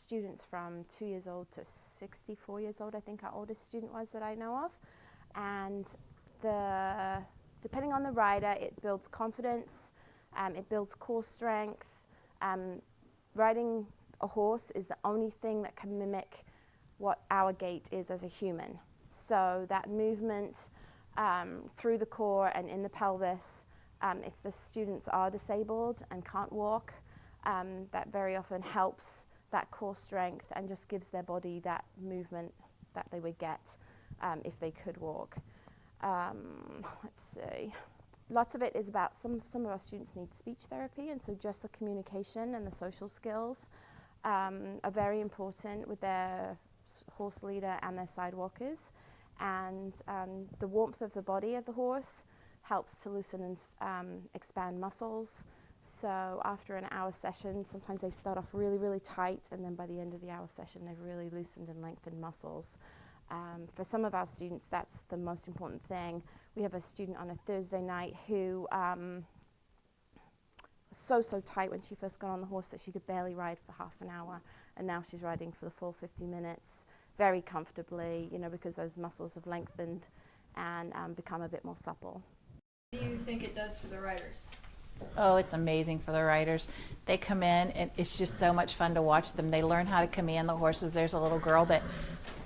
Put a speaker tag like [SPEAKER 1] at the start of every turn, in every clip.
[SPEAKER 1] students from 2 years old to 64 years old, I think our oldest student was that I know of. And depending on the rider, it builds confidence, it builds core strength. Riding a horse is the only thing that can mimic what our gait is as a human. So that movement through the core and in the pelvis, if the students are disabled and can't walk, that very often helps that core strength and just gives their body that movement that they would get if they could walk. Let's see. Lots of it is about some of our students need speech therapy, and so just the communication and the social skills are very important with their horse leader and their sidewalkers. And the warmth of the body of the horse helps to loosen and expand muscles. So after an hour session, sometimes they start off really, really tight, and then by the end of the hour session, they've really loosened and lengthened muscles. For some of our students, that's the most important thing. We have a student on a Thursday night who was so tight when she first got on the horse that she could barely ride for half an hour, and now she's riding for the full 50 minutes very comfortably, you know, because those muscles have lengthened and become a bit more supple.
[SPEAKER 2] What do you think it does for the riders?
[SPEAKER 3] Oh, it's amazing for the riders. They come in and it's just so much fun to watch them. They learn how to command the horses. There's a little girl that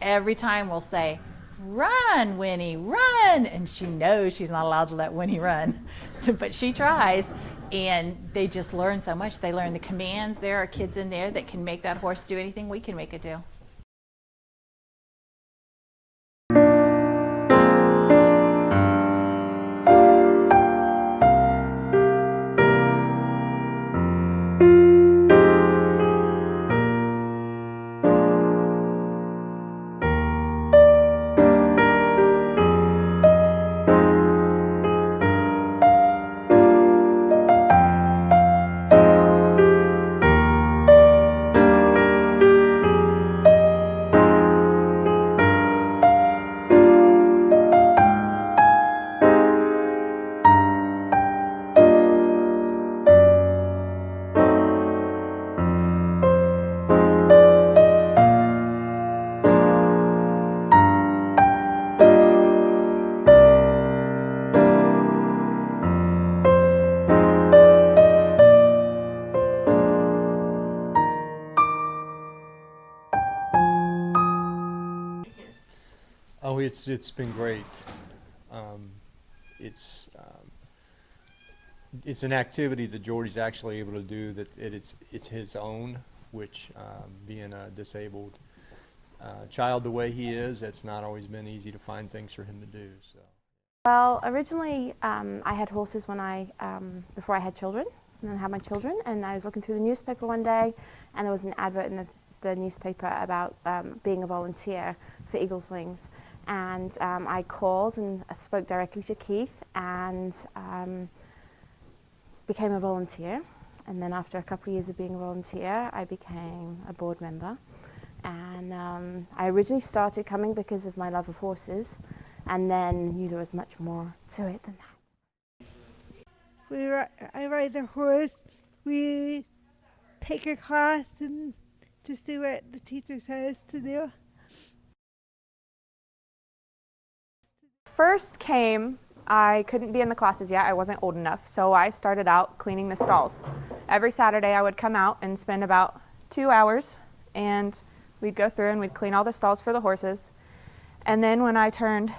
[SPEAKER 3] every time will say, "Run, Winnie, run!" And she knows she's not allowed to let Winnie run, but she tries. And they just learn so much. They learn the commands. There are kids in there that can make that horse do anything we can make it do.
[SPEAKER 4] Oh, it's been great. It's an activity that Jordy's actually able to do that it's his own, which being a disabled child the way he is, it's not always been easy to find things for him to do. So.
[SPEAKER 1] Well, originally I had horses when before I had children, and then I had my children, and I was looking through the newspaper one day, and there was an advert in the newspaper about being a volunteer for Eagle's Wings. And I called and spoke directly to Keith and became a volunteer. And then after a couple of years of being a volunteer, I became a board member. And I originally started coming because of my love of horses, and then knew there was much more to it than that.
[SPEAKER 5] I ride the horse. We take a class and just do what the teacher says to do.
[SPEAKER 6] First came, I couldn't be in the classes yet. I wasn't old enough, so I started out cleaning the stalls. Every Saturday I would come out and spend about 2 hours, and we'd go through and we'd clean all the stalls for the horses. And then when I turned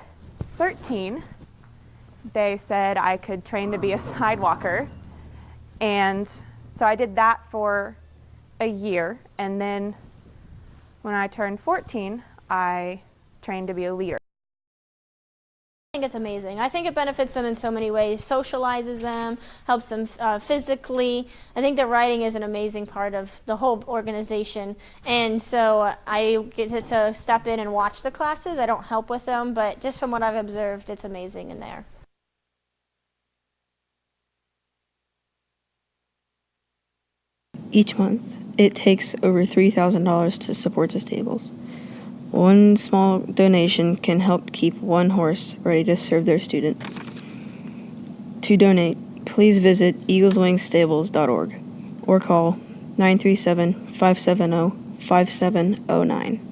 [SPEAKER 6] 13, they said I could train to be a sidewalker, and so I did that for a year. And then when I turned 14, I trained to be a leader.
[SPEAKER 7] I think it's amazing. I think it benefits them in so many ways, socializes them, helps them physically. I think that riding is an amazing part of the whole organization, and so I get to step in and watch the classes. I don't help with them, but just from what I've observed, it's amazing in there.
[SPEAKER 8] Each month, it takes over $3,000 to support the stables. One small donation can help keep one horse ready to serve their student. To donate, please visit eagleswingsstables.org or call 937-570 5709.